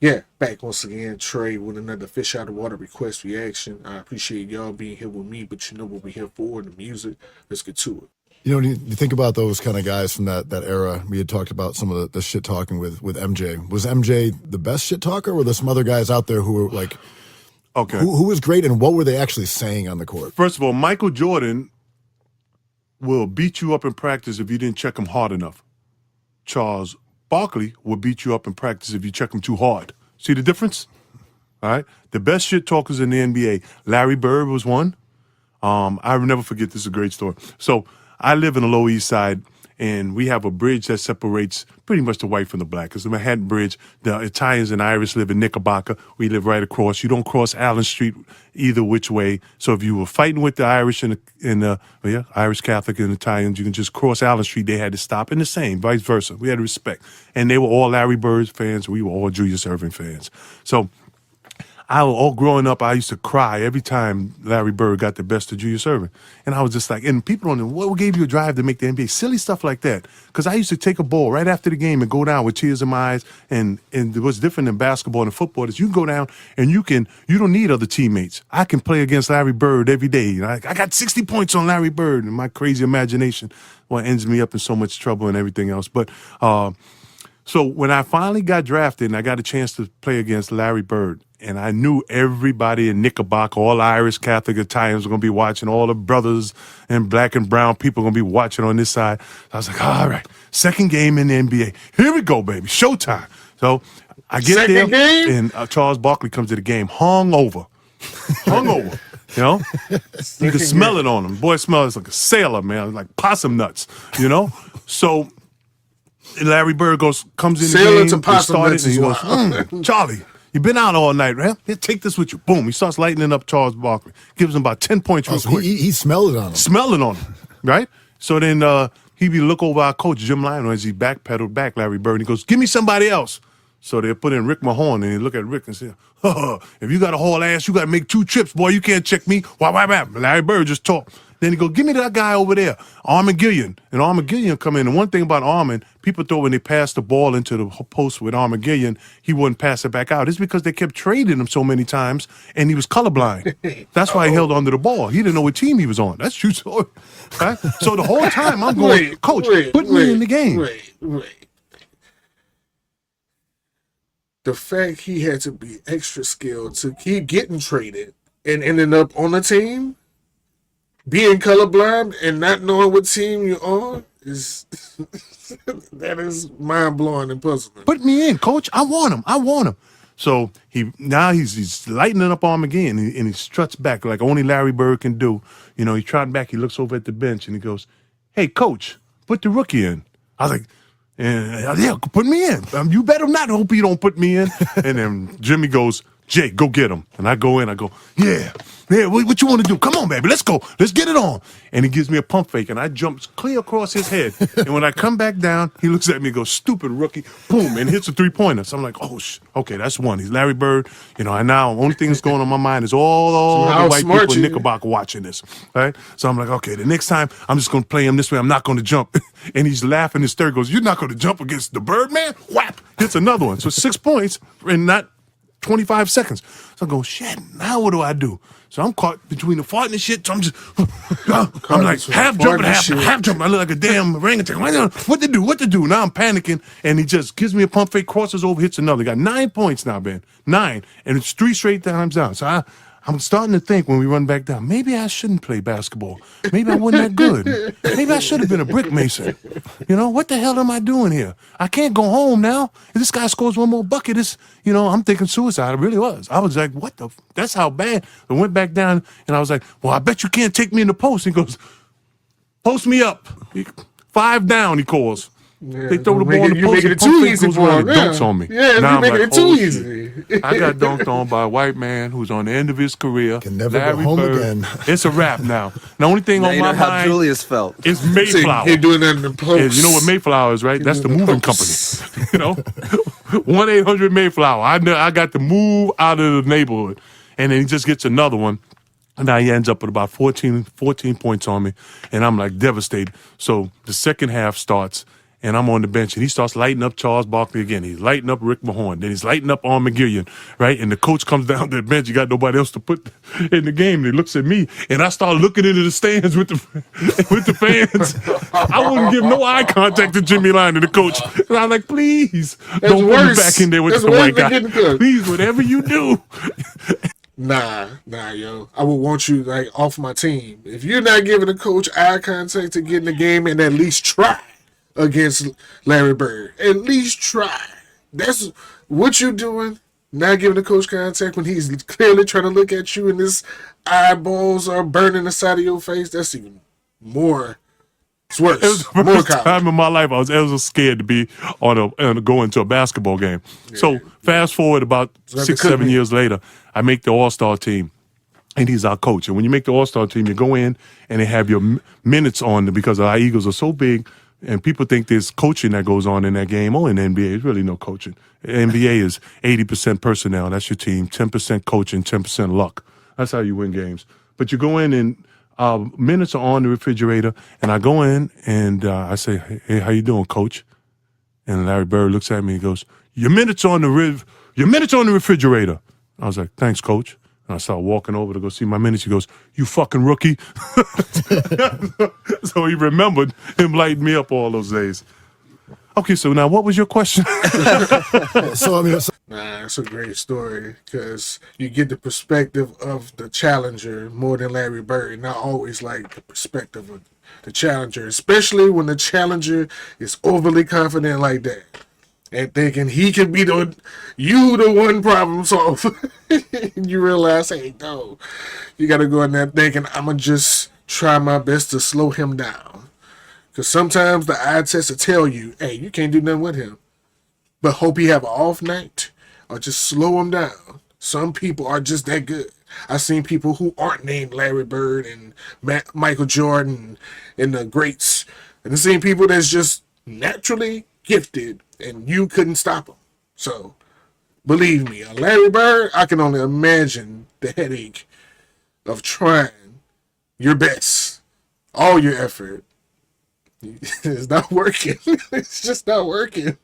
Yeah, back once again, Trey, with another fish out of water request reaction. I appreciate y'all being here with me, but you know what we're here for, the music. Let's get to it. You think about those kind of guys from that era. We had talked about some of the shit talking with MJ. Was MJ the best shit talker, or were there some other guys out there who were like, Okay. who was great, and what were they actually saying on the court? First of all, Michael Jordan will beat you up in practice if you didn't check him hard enough. Charles Barkley will beat you up in practice if you check him too hard. See the difference? All right. The best shit talkers in the NBA. Larry Bird was one. I will never forget. This is a great story. So I live in the Lower East Side, and we have a bridge that separates pretty much the white from the black. It's the Manhattan Bridge. The Italians and Irish live in Knickerbocker. We live right across. You don't cross Allen Street either which way. So if you were fighting with the Irish and Irish Catholic and Italians, you can just cross Allen Street. They had to stop. And the same, vice versa. We had respect. And they were all Larry Bird fans. We were all Julius Erving fans. So all growing up, I used to cry every time Larry Bird got the best of Julius Erving. And I was just like, and people don't know, what gave you a drive to make the NBA? Silly stuff like that. Because I used to take a ball right after the game and go down with tears in my eyes. And what's different than basketball and football is you can go down and you don't need other teammates. I can play against Larry Bird every day. I got 60 points on Larry Bird, and my crazy imagination ends me up in so much trouble and everything else. But so when I finally got drafted and I got a chance to play against Larry Bird, and I knew everybody in Knickerbocker, all Irish, Catholic, Italians were going to be watching, all the brothers and black and brown people going to be watching on this side. I was like, all right, second game in the NBA. Here we go, baby, showtime. So I get Second there, game? and Charles Barkley comes to the game hungover. You know? You can smell it on him. Boy smells like a sailor, man, like possum nuts, you know? So Larry Bird comes in Sailor the game, to they possum started, nuts and he is goes, wild. Charlie, you've been out all night, man. Here, take this with you. Boom. He starts lightening up Charles Barkley. Gives him about 10 points real So quick. he smelled it on him. Smelling on him, right? So then he be look over our coach, Jim Lionel, as he backpedaled back Larry Bird. And he goes, give me somebody else. So they put in Rick Mahorn, and he look at Rick and say, if you got a haul ass, you got to make 2 trips, boy. You can't check me. Why? Larry Bird just talked. Then he go, give me that guy over there, Armin Gillian. And Armin Gillian come in. And one thing about Armin, people thought when they passed the ball into the post with Armin Gillian, he wouldn't pass it back out. It's because they kept trading him so many times, and he was colorblind. That's why he held onto the ball. He didn't know what team he was on. That's true story. Right? So the whole time I'm going, Coach, put me in the game. Wait. The fact he had to be extra skilled to keep getting traded and ending up on a team, being colorblind and not knowing what team you're on is that is mind blowing and puzzling. Put me in, Coach. I want him. So he's lightening up Arm again, and he struts back like only Larry Bird can do. You know, he trotting back. He looks over at the bench and he goes, "Hey, Coach, put the rookie in." I was like, "Yeah, put me in. You better not hope you don't put me in." And then Jimmy goes, "Jay, go get him." And I go in. I go, "Yeah. What you want to do? Come on, baby. Let's go. Let's get it on." And he gives me a pump fake, and I jump clear across his head. And when I come back down, he looks at me and goes, "Stupid rookie." Boom, and hits a 3-pointer. So I'm like, oh, okay, that's one. He's Larry Bird. You know, and now the only thing that's going on my mind is all the white people in Knickerbocker watching this. Right? So I'm like, okay, the next time I'm just going to play him this way. I'm not going to jump. And he's laughing. His third goes, "You're not going to jump against the Birdman?" Whap! Hits another one. So 6 points in not 25 seconds. So I go, shit, now what do I do? So I'm caught between the fart and the shit. So I'm just, I'm like half jumping. I look like a damn orangutan. What to do? Now I'm panicking. And he just gives me a pump fake, crosses over, hits another. Got 9 points now, Ben. 9. And it's 3 straight times down. So I'm starting to think when we run back down, maybe I shouldn't play basketball. Maybe I wasn't that good. Maybe I should have been a brick mason. You know, what the hell am I doing here? I can't go home now. If this guy scores one more bucket, I'm thinking suicide. It really was. I was like, what the? That's how bad. I went back down and I was like, well, I bet you can't take me in the post. He goes, post me up. 5 down, he calls. Yeah, they throw the ball in the post. You making it too easy for him. Dunks on me. Yeah, now you making it too easy. I got dunked on by a white man who's on the end of his career. Can never Larry go home Bird. again. It's a wrap now. The only thing Now on you my know how mind Julius felt. is Mayflower. He doing that in the post. You know what Mayflower is, right? That's the moving company. You know, 1-800 Mayflower. I got to move out of the neighborhood, and then he just gets another one. And now he ends up with about 14 points on me, and I'm like devastated. So the second half starts, and I'm on the bench, and he starts lighting up Charles Barkley again. He's lighting up Rick Mahorn. Then he's lighting up Arm McGillian, right? And the coach comes down to the bench. You got nobody else to put in the game. And he looks at me, and I start looking into the stands with the with the fans. I wouldn't give no eye contact to Jimmy Line and the coach. And I'm like, please, don't put me back in there with the white guy. Please, whatever you do. Nah, yo. I would want you like off my team. If you're not giving the coach eye contact to get in the game and at least try against Larry Bird, at least try. That's what you're doing. Not giving the coach contact when he's clearly trying to look at you and his eyeballs are burning the side of your face. That's even more. It's worse. It was the first time in my life I was scared to be go into a basketball game. Yeah. So fast forward about 6-7 years later, I make the All-Star team, and he's our coach. And when you make the All-Star team, you go in and they have your minutes on because our Eagles are so big, and people think there's coaching that goes on in that game. Oh, in the NBA, there's really no coaching. The NBA is 80% personnel. That's your team. 10% coaching, 10% luck. That's how you win games. But you go in and minutes are on the refrigerator, and I go in and I say, "Hey, how you doing, Coach?" And Larry Bird looks at me and goes, "Your minutes on the refrigerator." I was like, "Thanks, Coach." And I start walking over to go see my minutes. He goes, "You fucking rookie." So he remembered him lighting me up all those days. Okay, so now what was your question? It's a great story because you get the perspective of the challenger more than Larry Bird. And I always like the perspective of the challenger, especially when the challenger is overly confident like that and thinking he can be the one problem solver. You realize, hey, no, you got to go in there thinking, I'm going to just try my best to slow him down. Because sometimes the eye test will tell you, hey, you can't do nothing with him. But hope he have an off night or just slow him down. Some people are just that good. I've seen people who aren't named Larry Bird and Michael Jordan and the greats. And I've seen people that's just naturally gifted and you couldn't stop them. So, believe me, a Larry Bird, I can only imagine the headache of trying your best, all your effort. It's not working. It's just not working.